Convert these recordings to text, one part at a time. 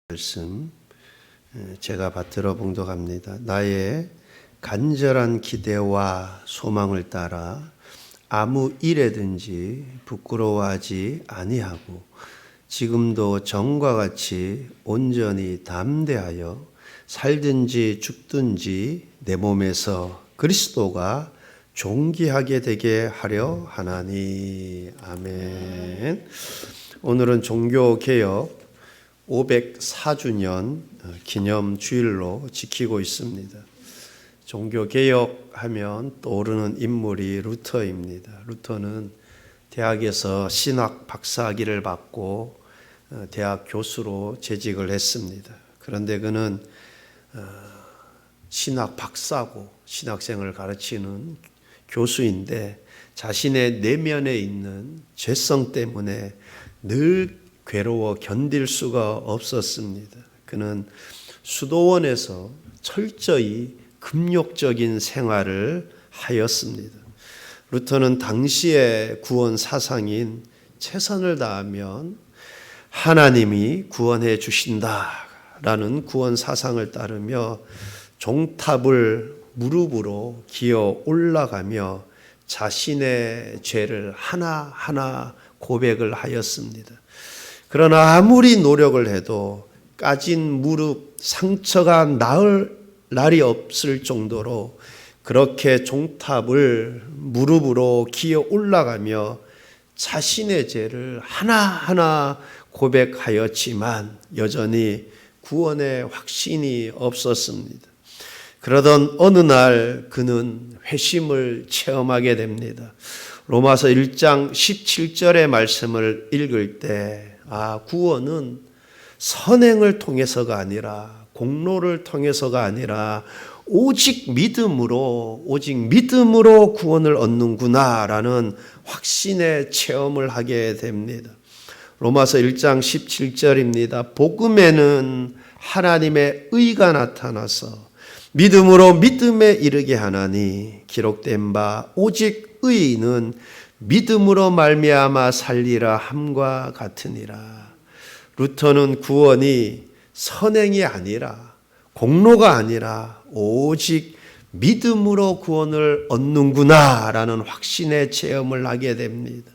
말씀 제가 받들어 봉독합니다. 나의 간절한 기대와 소망을 따라 아무 일에든지 부끄러워하지 아니하고 지금도 전과 같이 온전히 담대하여 살든지 죽든지 내 몸에서 그리스도가 존귀하게 되게 하려 하나니. 아멘. 오늘은 종교개혁 504주년 기념 주일로 지키고 있습니다. 종교개혁하면 떠오르는 인물이 루터입니다. 루터는 대학에서 신학 박사학위를 받고 대학 교수로 재직을 했습니다. 그런데 그는 신학 박사고 신학생을 가르치는 교수인데 자신의 내면에 있는 죄성 때문에 늘 괴로워 견딜 수가 없었습니다. 그는 수도원에서 철저히 금욕적인 생활을 하였습니다. 루터는 당시의 구원 사상인 최선을 다하면 하나님이 구원해 주신다라는 구원 사상을 따르며 종탑을 무릎으로 기어 올라가며 자신의 죄를 하나하나 고백을 하였습니다. 그러나 아무리 노력을 해도 까진 무릎 상처가 나을 날이 없을 정도로 그렇게 종탑을 무릎으로 기어 올라가며 자신의 죄를 하나하나 고백하였지만 여전히 구원의 확신이 없었습니다. 그러던 어느 날 그는 회심을 체험하게 됩니다. 로마서 1장 17절의 말씀을 읽을 때 구원은 선행을 통해서가 아니라 공로를 통해서가 아니라 오직 믿음으로 구원을 얻는구나라는 확신의 체험을 하게 됩니다. 로마서 1장 17절입니다. 복음에는 하나님의 의가 나타나서 믿음으로 믿음에 이르게 하나니 기록된 바 오직 의인은 믿음으로 말미암아 살리라 함과 같으니라. 루터는 구원이 선행이 아니라 공로가 아니라 오직 믿음으로 구원을 얻는구나라는 확신의 체험을 하게 됩니다.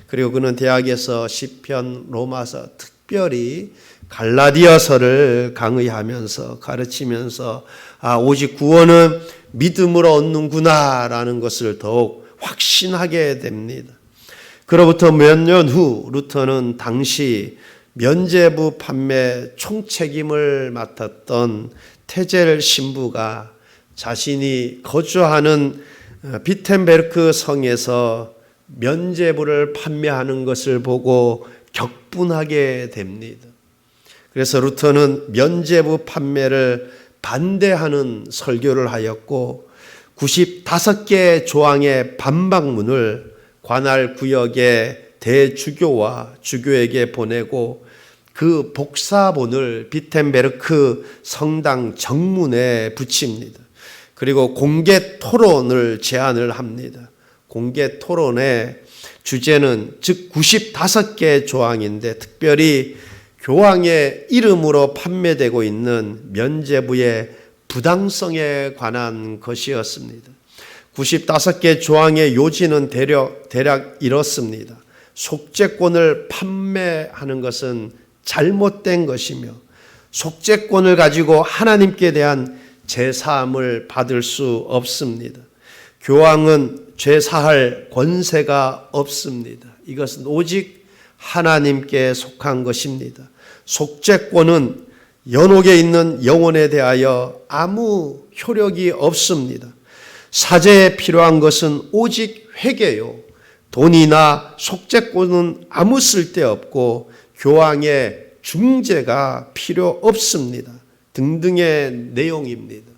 그리고 그는 대학에서 시편, 로마서, 특별히 갈라디아서를 강의하면서 가르치면서 오직 구원은 믿음으로 얻는구나라는 것을 더욱 확신하게 됩니다. 그로부터 몇 년 후 루터는 당시 면죄부 판매 총책임을 맡았던 테젤 신부가 자신이 거주하는 비텐베르크 성에서 면죄부를 판매하는 것을 보고 격분하게 됩니다. 그래서 루터는 면죄부 판매를 반대하는 설교를 하였고 95개 조항의 반박문을 관할 구역의 대주교와 주교에게 보내고 그 복사본을 비텐베르크 성당 정문에 붙입니다. 그리고 공개 토론을 제안을 합니다. 공개 토론의 주제는 즉 95개 조항인데 특별히 교황의 이름으로 판매되고 있는 면죄부의 부당성에 관한 것이었습니다. 95개 조항의 요지는 대략 이렇습니다. 속죄권을 판매하는 것은 잘못된 것이며 속죄권을 가지고 하나님께 대한 제사함을 받을 수 없습니다. 교황은 죄사할 권세가 없습니다. 이것은 오직 하나님께 속한 것입니다. 속죄권은 연옥에 있는 영혼에 대하여 아무 효력이 없습니다. 사죄에 필요한 것은 오직 회개요. 돈이나 속죄권은 아무 쓸데없고 교황의 중재가 필요 없습니다. 등등의 내용입니다.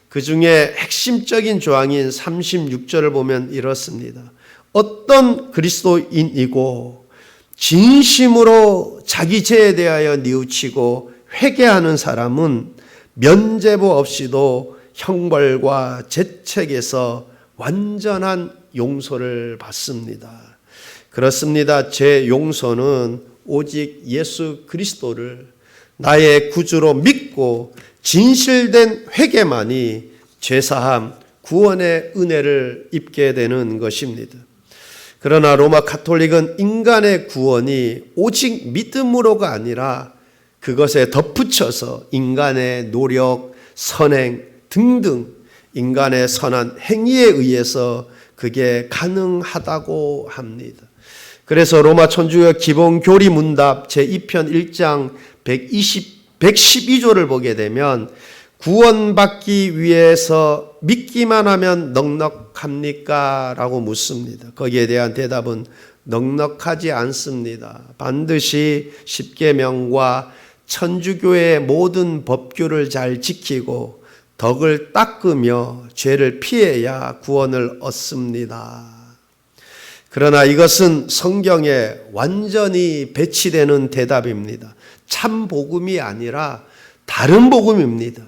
그 중에 핵심적인 조항인 36절을 보면 이렇습니다. 어떤 그리스도인이고 진심으로 자기 죄에 대하여 뉘우치고 회개하는 사람은 면죄부 없이도 형벌과 재책에서 완전한 용서를 받습니다. 그렇습니다. 죄 용서는 오직 예수 그리스도를 나의 구주로 믿고 진실된 회개만이 죄사함, 구원의 은혜를 입게 되는 것입니다. 그러나 로마 가톨릭은 인간의 구원이 오직 믿음으로가 아니라 그것에 덧붙여서 인간의 노력, 선행 등등 인간의 선한 행위에 의해서 그게 가능하다고 합니다. 그래서 로마 천주교 기본교리 문답 제2편 1장 112조를 보게 되면 구원받기 위해서 믿기만 하면 넉넉합니까? 라고 묻습니다. 거기에 대한 대답은 넉넉하지 않습니다. 반드시 십계명과 천주교의 모든 법규를 잘 지키고 덕을 닦으며 죄를 피해야 구원을 얻습니다. 그러나 이것은 성경에 완전히 배치되는 대답입니다. 참 복음이 아니라 다른 복음입니다.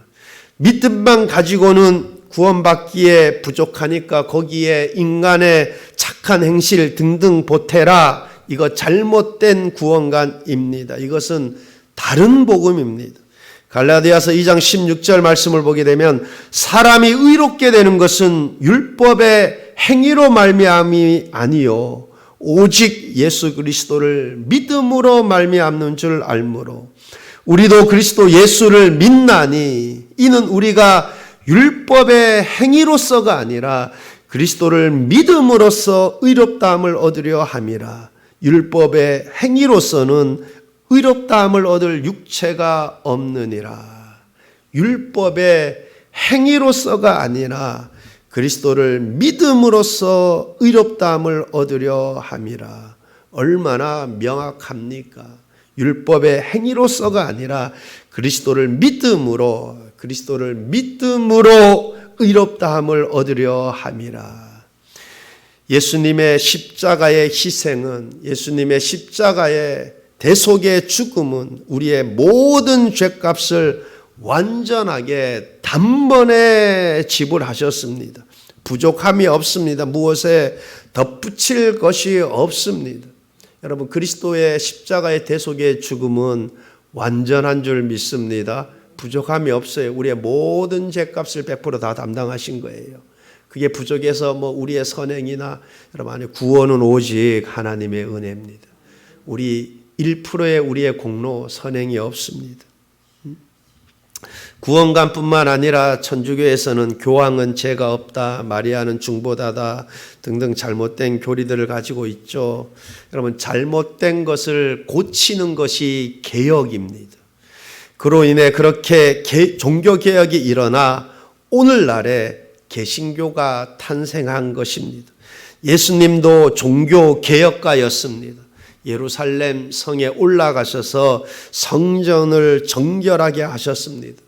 믿음만 가지고는 구원받기에 부족하니까 거기에 인간의 착한 행실 등등 보태라. 이거 잘못된 구원관입니다. 이것은 다른 복음입니다. 갈라디아서 2장 16절 말씀을 보게 되면 사람이 의롭게 되는 것은 율법의 행위로 말미암이 아니요 오직 예수 그리스도를 믿음으로 말미암는 줄 알므로 우리도 그리스도 예수를 믿나니 이는 우리가 율법의 행위로서가 아니라 그리스도를 믿음으로써 의롭다함을 얻으려 함이라. 율법의 행위로서는 의롭다함을 얻을 육체가 없느니라. 율법의 행위로서가 아니라 그리스도를 믿음으로써 의롭다함을 얻으려 함이라. 얼마나 명확합니까? 율법의 행위로서가 아니라 그리스도를 믿음으로 의롭다함을 얻으려 함이라. 예수님의 십자가의 희생은, 예수님의 십자가의 대속의 죽음은 우리의 모든 죄값을 완전하게 단번에 지불하셨습니다. 부족함이 없습니다. 무엇에 덧붙일 것이 없습니다. 여러분, 그리스도의 십자가의 대속의 죽음은 완전한 줄 믿습니다. 부족함이 없어요. 우리의 모든 죄값을 100% 다 담당하신 거예요. 그게 부족해서 우리의 선행이나 여러분 아니 구원은 오직 하나님의 은혜입니다. 우리 1%의 우리의 공로 선행이 없습니다. 구원관뿐만 아니라 천주교에서는 교황은 죄가 없다, 마리아는 중보자다 등등 잘못된 교리들을 가지고 있죠. 여러분, 잘못된 것을 고치는 것이 개혁입니다. 그로 인해 그렇게 종교개혁이 일어나 오늘날에 개신교가 탄생한 것입니다. 예수님도 종교개혁가였습니다. 예루살렘 성에 올라가셔서 성전을 정결하게 하셨습니다.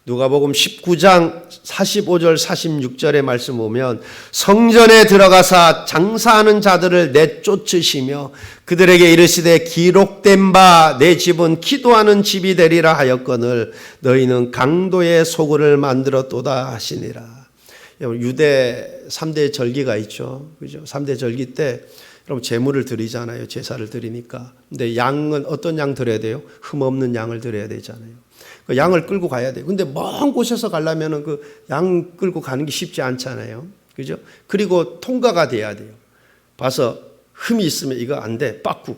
누가복음 19장 45절 46절의 말씀 보면 성전에 들어가사 장사하는 자들을 내쫓으시며 그들에게 이르시되 기록된 바 내 집은 기도하는 집이 되리라 하였거늘 너희는 강도의 소굴을 만들었도다 하시니라. 유대 3대 절기가 있죠. 그죠? 3대 절기 때 여러분 제물을 드리잖아요. 제사를 드리니까. 근데 양은 어떤 양 드려야 돼요? 흠 없는 양을 드려야 되잖아요. 그 양을 끌고 가야 돼요. 근데 먼 곳에서 가려면 그 양 끌고 가는 게 쉽지 않잖아요. 그죠? 그리고 통과가 돼야 돼요. 봐서 흠이 있으면 이거 안 돼. 빠꾸.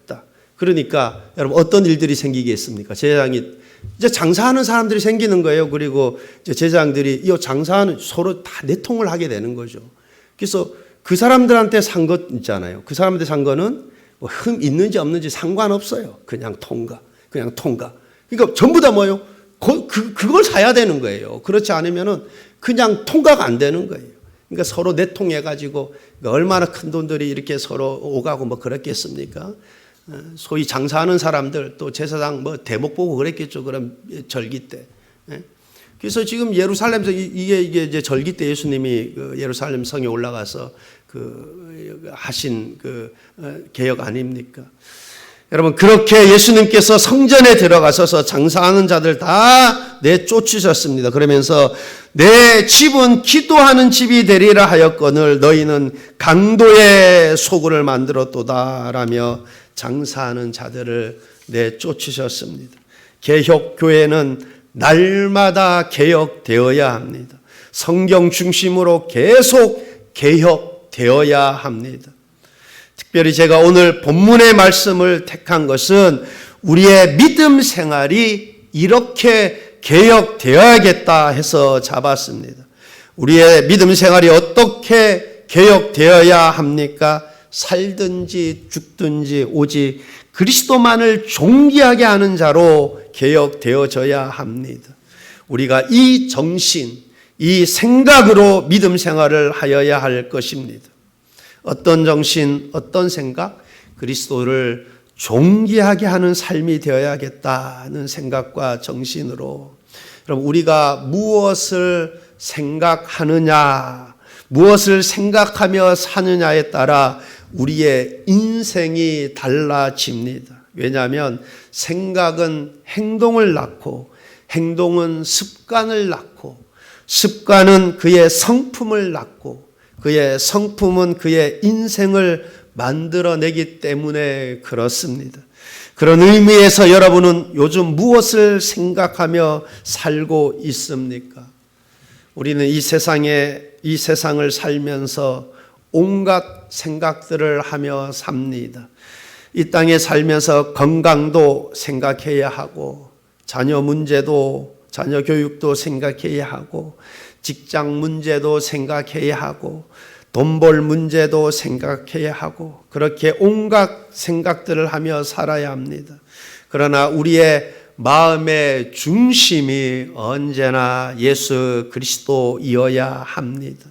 딱. 그러니까 여러분 어떤 일들이 생기겠습니까? 제사장이 이제 장사하는 사람들이 생기는 거예요. 그리고 이제 제사장들이 이 장사하는 서로 다 내통을 하게 되는 거죠. 그래서 그 사람들한테 산 것 있잖아요. 그 사람한테 산 거는 흠 있는지 없는지 상관없어요. 그냥 통과. 그러니까 전부 다 뭐예요? 그걸 사야 되는 거예요. 그렇지 않으면은 그냥 통과가 안 되는 거예요. 그러니까 서로 내통해가지고 얼마나 큰 돈들이 이렇게 서로 오가고 그랬겠습니까? 소위 장사하는 사람들 또 제사장 대목 보고 그랬겠죠. 그럼 절기 때. 그래서 지금 예루살렘에서 이게 이제 절기 때 예수님이 예루살렘 성에 올라가서 하신 개혁 아닙니까? 여러분 그렇게 예수님께서 성전에 들어가셔서 장사하는 자들 다 내쫓으셨습니다. 그러면서 내 집은 기도하는 집이 되리라 하였거늘 너희는 강도의 소굴을 만들었도다 라며 장사하는 자들을 내쫓으셨습니다. 개혁교회는 날마다 개혁되어야 합니다. 성경 중심으로 계속 개혁되어야 합니다. 특별히 제가 오늘 본문의 말씀을 택한 것은 우리의 믿음 생활이 이렇게 개혁되어야겠다 해서 잡았습니다. 우리의 믿음 생활이 어떻게 개혁되어야 합니까? 살든지 죽든지 오직 그리스도만을 존귀하게 하는 자로 개혁되어져야 합니다. 우리가 이 정신, 이 생각으로 믿음 생활을 하여야 할 것입니다. 어떤 정신, 어떤 생각? 그리스도를 존귀하게 하는 삶이 되어야겠다는 생각과 정신으로, 그럼 우리가 무엇을 생각하느냐, 무엇을 생각하며 사느냐에 따라 우리의 인생이 달라집니다. 왜냐하면 생각은 행동을 낳고, 행동은 습관을 낳고, 습관은 그의 성품을 낳고, 그의 성품은 그의 인생을 만들어내기 때문에 그렇습니다. 그런 의미에서 여러분은 요즘 무엇을 생각하며 살고 있습니까? 우리는 이 세상을 살면서 온갖 생각들을 하며 삽니다. 이 땅에 살면서 건강도 생각해야 하고, 자녀 문제도, 자녀 교육도 생각해야 하고, 직장 문제도 생각해야 하고, 돈 벌 문제도 생각해야 하고, 그렇게 온갖 생각들을 하며 살아야 합니다. 그러나 우리의 마음의 중심이 언제나 예수 그리스도이어야 합니다.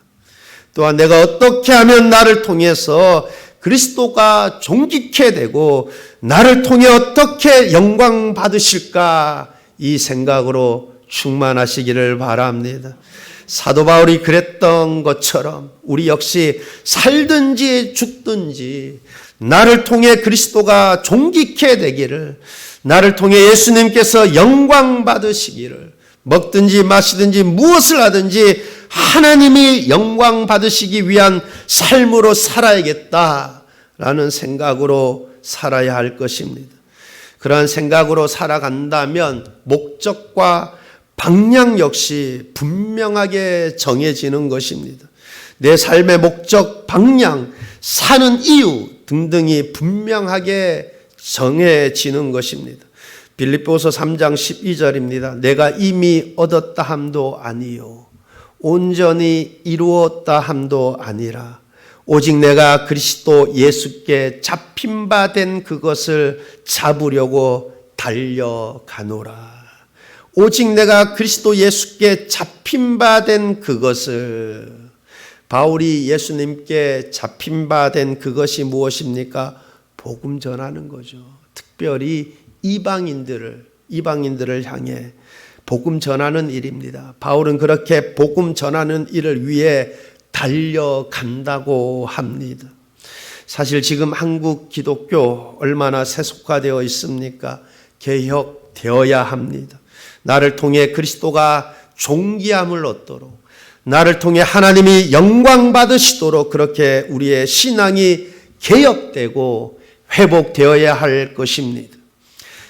또한 내가 어떻게 하면 나를 통해서 그리스도가 존귀케 되고 나를 통해 어떻게 영광 받으실까, 이 생각으로 충만하시기를 바랍니다. 사도 바울이 그랬던 것처럼 우리 역시 살든지 죽든지 나를 통해 그리스도가 존귀케 되기를, 나를 통해 예수님께서 영광 받으시기를, 먹든지 마시든지 무엇을 하든지 하나님이 영광 받으시기 위한 삶으로 살아야겠다라는 생각으로 살아야 할 것입니다. 그러한 생각으로 살아간다면 목적과 방향 역시 분명하게 정해지는 것입니다. 내 삶의 목적, 방향, 사는 이유 등등이 분명하게 정해지는 것입니다. 빌립보서 3장 12절입니다. 내가 이미 얻었다 함도 아니요 온전히 이루었다 함도 아니라 오직 내가 그리스도 예수께 잡힌 바 된 그것을 잡으려고 달려가노라. 오직 내가 그리스도 예수께 잡힌 바 된 그것을, 바울이 예수님께 잡힌 바 된 그것이 무엇입니까? 복음 전하는 거죠. 특별히 이방인들을 향해 복음 전하는 일입니다. 바울은 그렇게 복음 전하는 일을 위해 달려간다고 합니다. 사실 지금 한국 기독교 얼마나 세속화되어 있습니까? 개혁되어야 합니다. 나를 통해 그리스도가 존귀함을 얻도록, 나를 통해 하나님이 영광 받으시도록 그렇게 우리의 신앙이 개혁되고 회복되어야 할 것입니다.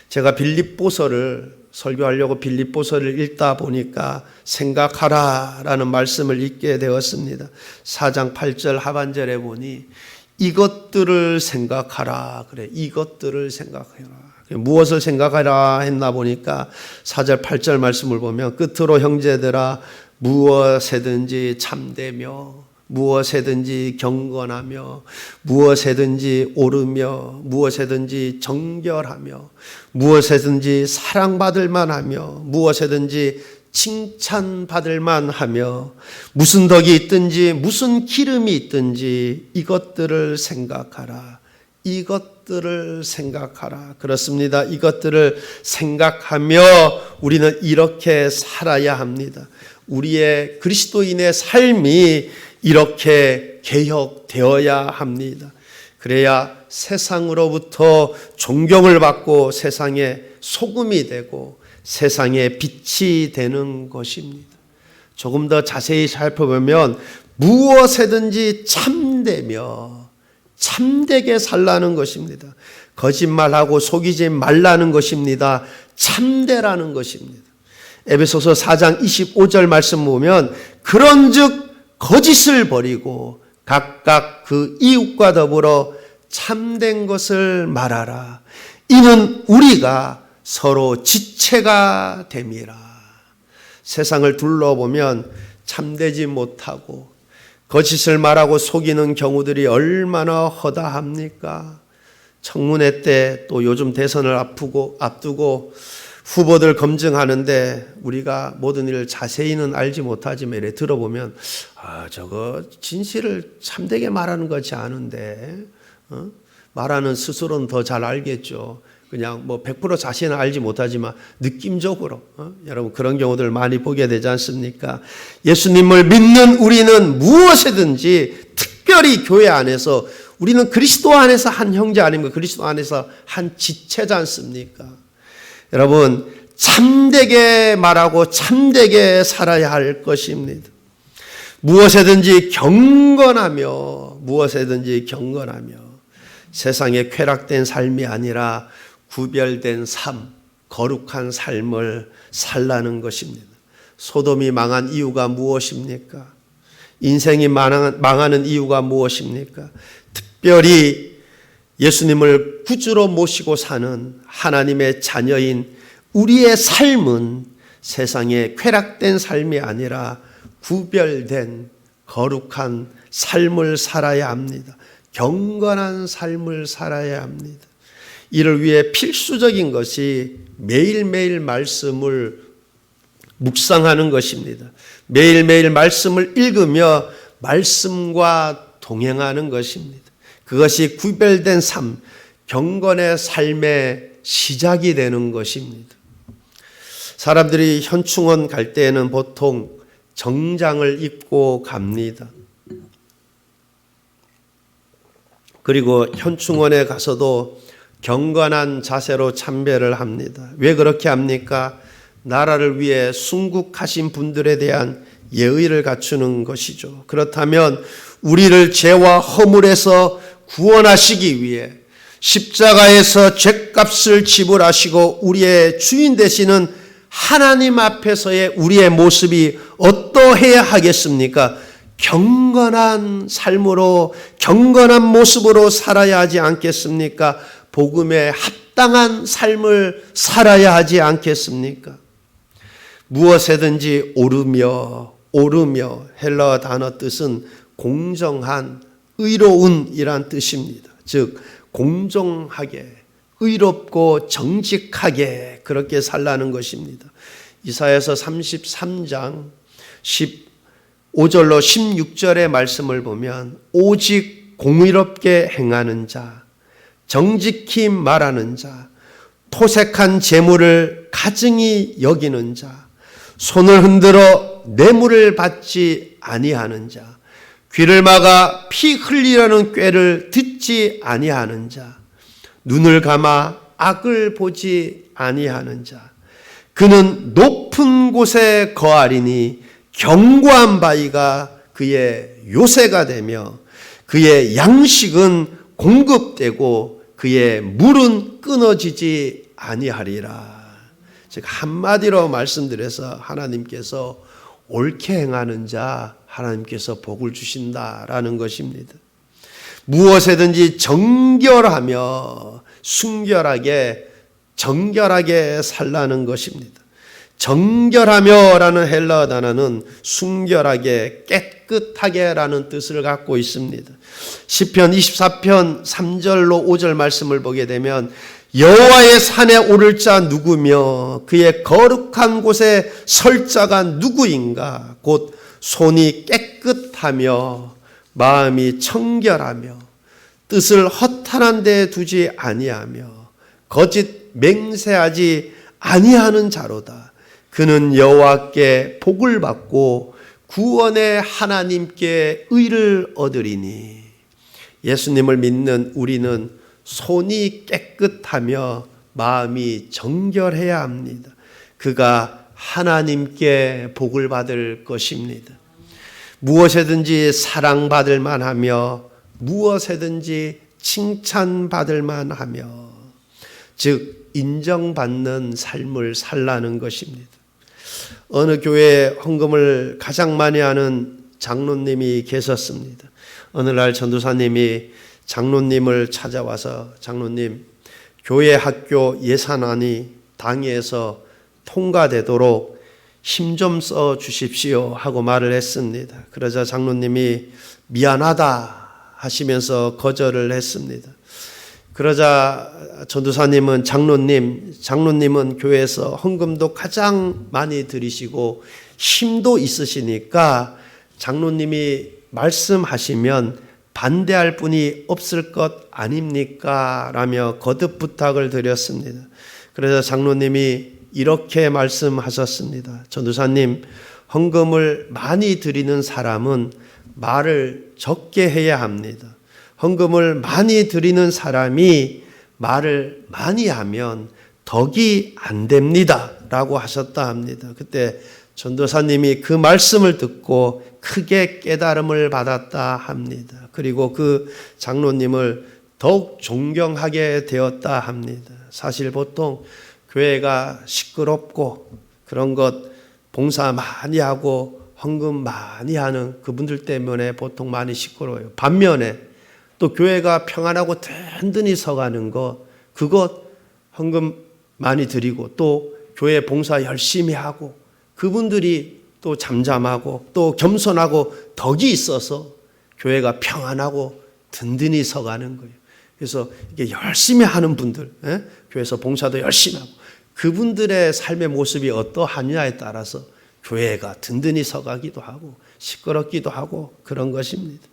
제가 빌립보서를 설교하려고 빌립보서를 읽다 보니까 생각하라라는 말씀을 읽게 되었습니다. 4장 8절 하반절에 보니 이것들을 생각하라 그래. 이것들을 생각해라. 무엇을 생각하라 했나 보니까 4절 8절 말씀을 보면 끝으로 형제들아 무엇에든지 참되며 무엇에든지 경건하며 무엇에든지 오르며 무엇에든지 정결하며 무엇에든지 사랑받을 만하며 무엇에든지 칭찬받을 만하며 무슨 덕이 있든지 무슨 기름이 있든지 이것들을 생각하라. 이것들을 생각하라. 그렇습니다. 이것들을 생각하며 우리는 이렇게 살아야 합니다. 우리의 그리스도인의 삶이 이렇게 개혁되어야 합니다. 그래야 세상으로부터 존경을 받고 세상의 소금이 되고 세상의 빛이 되는 것입니다. 조금 더 자세히 살펴보면 무엇에든지 참되며 참되게 살라는 것입니다. 거짓말하고 속이지 말라는 것입니다. 참되라는 것입니다. 에베소서 4장 25절 말씀 보면 그런즉 거짓을 버리고 각각 그 이웃과 더불어 참된 것을 말하라. 이는 우리가 서로 지체가 됨이라. 세상을 둘러보면 참되지 못하고 거짓을 말하고 속이는 경우들이 얼마나 허다합니까? 청문회 때 또 요즘 대선을 앞두고 후보들 검증하는데 우리가 모든 일을 자세히는 알지 못하지만 이래 들어보면 저거 진실을 참되게 말하는 것이 아는데 말하는 스스로는 더 잘 알겠죠. 그냥 100% 자신은 알지 못하지만 느낌적으로 여러분 그런 경우들 많이 보게 되지 않습니까? 예수님을 믿는 우리는 무엇이든지 특별히 교회 안에서 우리는 그리스도 안에서 한 형제 아닙니까? 그리스도 안에서 한 지체지 않습니까? 여러분 참되게 말하고 참되게 살아야 할 것입니다. 무엇이든지 경건하며 세상에 쾌락된 삶이 아니라 구별된 삶, 거룩한 삶을 살라는 것입니다. 소돔이 망한 이유가 무엇입니까? 인생이 망하는 이유가 무엇입니까? 특별히 예수님을 구주로 모시고 사는 하나님의 자녀인 우리의 삶은 세상에 쾌락된 삶이 아니라 구별된 거룩한 삶을 살아야 합니다. 경건한 삶을 살아야 합니다. 이를 위해 필수적인 것이 매일매일 말씀을 묵상하는 것입니다. 매일매일 말씀을 읽으며 말씀과 동행하는 것입니다. 그것이 구별된 삶, 경건의 삶의 시작이 되는 것입니다. 사람들이 현충원 갈 때에는 보통 정장을 입고 갑니다. 그리고 현충원에 가서도 경건한 자세로 참배를 합니다. 왜 그렇게 합니까? 나라를 위해 순국하신 분들에 대한 예의를 갖추는 것이죠. 그렇다면 우리를 죄와 허물에서 구원하시기 위해 십자가에서 죄값을 지불하시고 우리의 주인 되시는 하나님 앞에서의 우리의 모습이 어떠해야 하겠습니까? 경건한 삶으로 경건한 모습으로 살아야 하지 않겠습니까? 복음에 합당한 삶을 살아야 하지 않겠습니까? 무엇에든지 오르며 헬라어 단어 뜻은 공정한, 의로운이란 뜻입니다. 즉 공정하게, 의롭고 정직하게 그렇게 살라는 것입니다. 이사야서 33장 15절로 16절의 말씀을 보면 오직 공의롭게 행하는 자, 정직히 말하는 자, 토색한 재물을 가증히 여기는 자, 손을 흔들어 뇌물을 받지 아니하는 자, 귀를 막아 피 흘리려는 꾀를 듣지 아니하는 자, 눈을 감아 악을 보지 아니하는 자, 그는 높은 곳에 거하리니 견고한 바위가 그의 요새가 되며 그의 양식은 공급되고 그의 물은 끊어지지 아니하리라. 즉 한마디로 말씀드려서 하나님께서 옳게 행하는 자 하나님께서 복을 주신다라는 것입니다. 무엇에든지 정결하며 순결하게 정결하게 살라는 것입니다. 정결하며라는 헬라어 단어는 순결하게 깨끗하게라는 뜻을 갖고 있습니다. 시편 24편 3절로 5절 말씀을 보게 되면 여호와의 산에 오를 자 누구며 그의 거룩한 곳에 설 자가 누구인가? 곧 손이 깨끗하며 마음이 청결하며 뜻을 허탄한 데 두지 아니하며 거짓 맹세하지 아니하는 자로다. 그는 여호와께 복을 받고 구원의 하나님께 의를 얻으리니. 예수님을 믿는 우리는 손이 깨끗하며 마음이 정결해야 합니다. 그가 하나님께 복을 받을 것입니다. 무엇이든지 사랑받을 만하며 무엇이든지 칭찬받을 만하며, 즉 인정받는 삶을 살라는 것입니다. 어느 교회에 헌금을 가장 많이 하는 장로님이 계셨습니다. 어느 날 전도사님이 장로님을 찾아와서, 장로님, 교회 학교 예산안이 당회에서 통과되도록 힘 좀 써 주십시오 하고 말을 했습니다. 그러자 장로님이 미안하다 하시면서 거절을 했습니다. 그러자 전도사님은 장로님은 교회에서 헌금도 가장 많이 드리시고 힘도 있으시니까 장로님이 말씀하시면 반대할 분이 없을 것 아닙니까? 라며 거듭 부탁을 드렸습니다. 그래서 장로님이 이렇게 말씀하셨습니다. 전도사님, 헌금을 많이 드리는 사람은 말을 적게 해야 합니다. 헌금을 많이 드리는 사람이 말을 많이 하면 덕이 안 됩니다. 라고 하셨다 합니다. 그때 전도사님이 그 말씀을 듣고 크게 깨달음을 받았다 합니다. 그리고 그 장로님을 더욱 존경하게 되었다 합니다. 사실 보통 교회가 시끄럽고 그런 것 봉사 많이 하고 헌금 많이 하는 그분들 때문에 보통 많이 시끄러워요. 반면에 또 교회가 평안하고 든든히 서가는 것, 그것 헌금 많이 드리고 또 교회 봉사 열심히 하고 그분들이 또 잠잠하고 또 겸손하고 덕이 있어서 교회가 평안하고 든든히 서가는 거예요. 그래서 이게 열심히 하는 분들, 교회에서 봉사도 열심히 하고 그분들의 삶의 모습이 어떠하냐에 따라서 교회가 든든히 서가기도 하고 시끄럽기도 하고 그런 것입니다.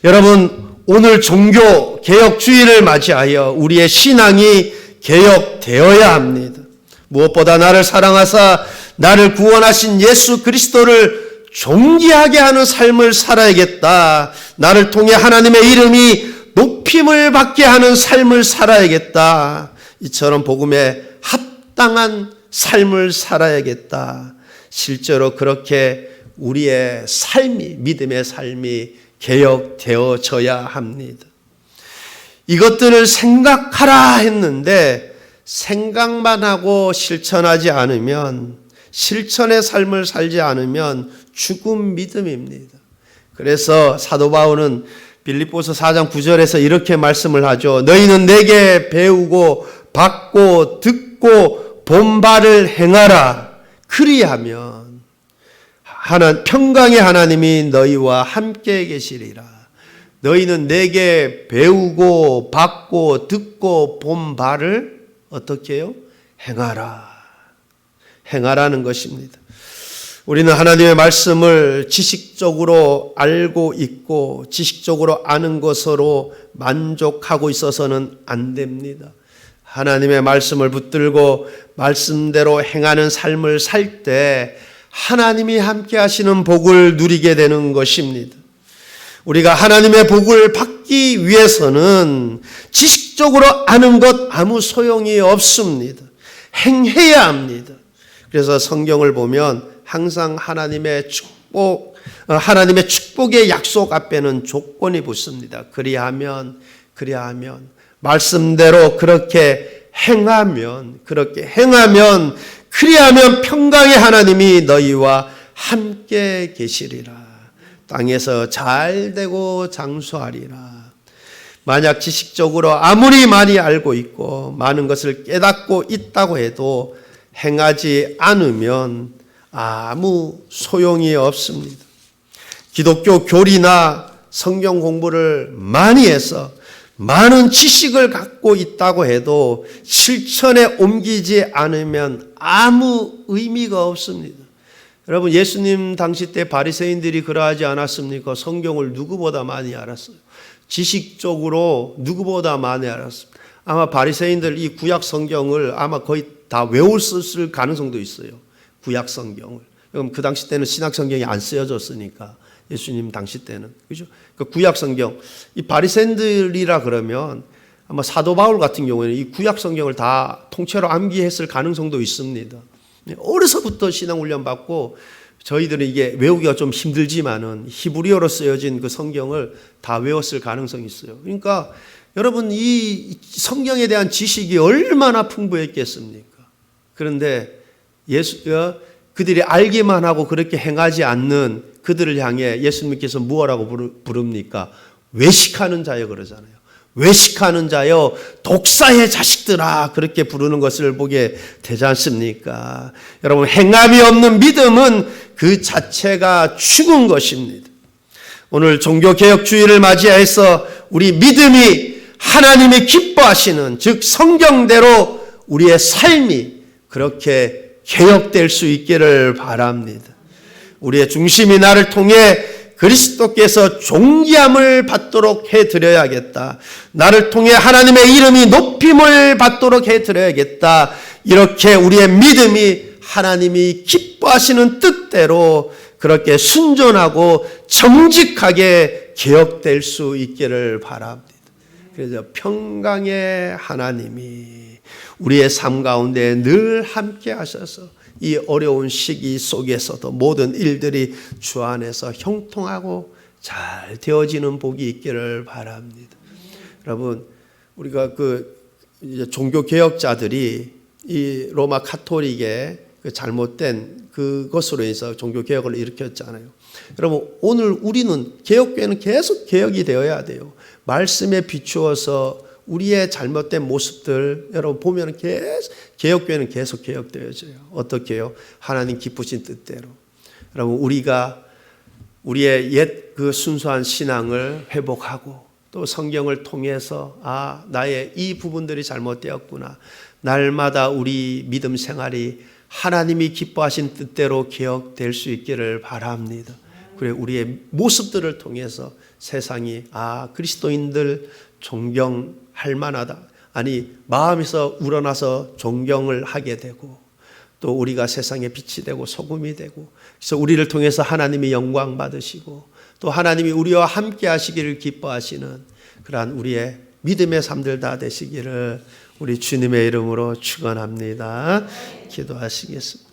여러분, 오늘 종교 개혁주의를 맞이하여 우리의 신앙이 개혁되어야 합니다. 무엇보다 나를 사랑하사 나를 구원하신 예수 그리스도를 존귀하게 하는 삶을 살아야겠다. 나를 통해 하나님의 이름이 높임을 받게 하는 삶을 살아야겠다. 이처럼 복음에 합당한 삶을 살아야겠다. 실제로 그렇게 우리의 삶이, 믿음의 삶이 개혁되어져야 합니다. 이것들을 생각하라 했는데 생각만 하고 실천하지 않으면, 실천의 삶을 살지 않으면 죽은 믿음입니다. 그래서 사도 바울은 빌립보서 4장 9절에서 이렇게 말씀을 하죠. 너희는 내게 배우고 받고 듣고 본 바를 행하라. 그리하면 평강의 하나님이 너희와 함께 계시리라. 너희는 내게 배우고 받고 듣고 본 바를 어떻게 해요? 행하라. 행하라는 것입니다. 우리는 하나님의 말씀을 지식적으로 알고 있고 지식적으로 아는 것으로 만족하고 있어서는 안 됩니다. 하나님의 말씀을 붙들고 말씀대로 행하는 삶을 살 때 하나님이 함께 하시는 복을 누리게 되는 것입니다. 우리가 하나님의 복을 받기 위해서는 지식적으로 아는 것 아무 소용이 없습니다. 행해야 합니다. 그래서 성경을 보면 항상 하나님의 축복의 약속 앞에는 조건이 붙습니다. 그리하면 말씀대로 그렇게 행하면 평강의 하나님이 너희와 함께 계시리라. 땅에서 잘 되고 장수하리라. 만약 지식적으로 아무리 많이 알고 있고 많은 것을 깨닫고 있다고 해도 행하지 않으면 아무 소용이 없습니다. 기독교 교리나 성경 공부를 많이 해서 많은 지식을 갖고 있다고 해도 실천에 옮기지 않으면 아무 의미가 없습니다. 여러분, 예수님 당시 때 바리새인들이 그러하지 않았습니까? 성경을 누구보다 많이 알았어요. 지식적으로 누구보다 많이 알았습니다. 아마 바리새인들 이 구약 성경을 아마 거의 다 외웠을 가능성도 있어요. 구약 성경을. 그럼 그 당시 때는 신약 성경이 안 쓰여졌으니까 예수님 당시 때는, 그죠? 그 구약 성경, 이 바리새인들이라 그러면 아마 사도 바울 같은 경우에는 이 구약 성경을 다 통째로 암기했을 가능성도 있습니다. 어려서부터 신앙 훈련 받고 저희들은 이게 외우기가 좀 힘들지만은 히브리어로 쓰여진 그 성경을 다 외웠을 가능성이 있어요. 그러니까 여러분, 이 성경에 대한 지식이 얼마나 풍부했겠습니까? 그런데 그들이 알기만 하고 그렇게 행하지 않는 그들을 향해 예수님께서 무엇라고 부릅니까? 외식하는 자여 그러잖아요. 외식하는 자여, 독사의 자식들아, 그렇게 부르는 것을 보게 되지 않습니까? 여러분, 행함이 없는 믿음은 그 자체가 죽은 것입니다. 오늘 종교개혁주의를 맞이해서 우리 믿음이 하나님이 기뻐하시는, 즉 성경대로 우리의 삶이 그렇게 개혁될 수 있기를 바랍니다. 우리의 중심이 나를 통해 그리스도께서 존귀함을 받도록 해드려야겠다. 나를 통해 하나님의 이름이 높임을 받도록 해드려야겠다. 이렇게 우리의 믿음이 하나님이 기뻐하시는 뜻대로 그렇게 순전하고 정직하게 개혁될 수 있기를 바랍니다. 그래서 평강의 하나님이 우리의 삶 가운데 늘 함께 하셔서 이 어려운 시기 속에서도 모든 일들이 주 안에서 형통하고 잘 되어지는 복이 있기를 바랍니다. 여러분, 우리가 이제 종교 개혁자들이 이 로마 카톨릭의 그 잘못된 그것으로 인해서 종교 개혁을 일으켰잖아요. 여러분, 오늘 우리는 개혁교회는 계속 개혁이 되어야 돼요. 말씀에 비추어서 우리의 잘못된 모습들 여러분 보면 계속 개혁교회는 계속 개혁되어져요. 어떻게요? 하나님 기쁘신 뜻대로. 여러분, 우리가 우리의 옛 그 순수한 신앙을 회복하고 또 성경을 통해서 나의 이 부분들이 잘못되었구나. 날마다 우리 믿음 생활이 하나님이 기뻐하신 뜻대로 개혁될 수 있기를 바랍니다. 그래, 우리의 모습들을 통해서 세상이 그리스도인들 존경할 만하다. 아니, 마음에서 우러나서 존경을 하게 되고 또 우리가 세상에 빛이 되고 소금이 되고, 그래서 우리를 통해서 하나님이 영광 받으시고 또 하나님이 우리와 함께 하시기를 기뻐하시는 그러한 우리의 믿음의 삶들 다 되시기를 우리 주님의 이름으로 축원합니다. 기도하시겠습니다.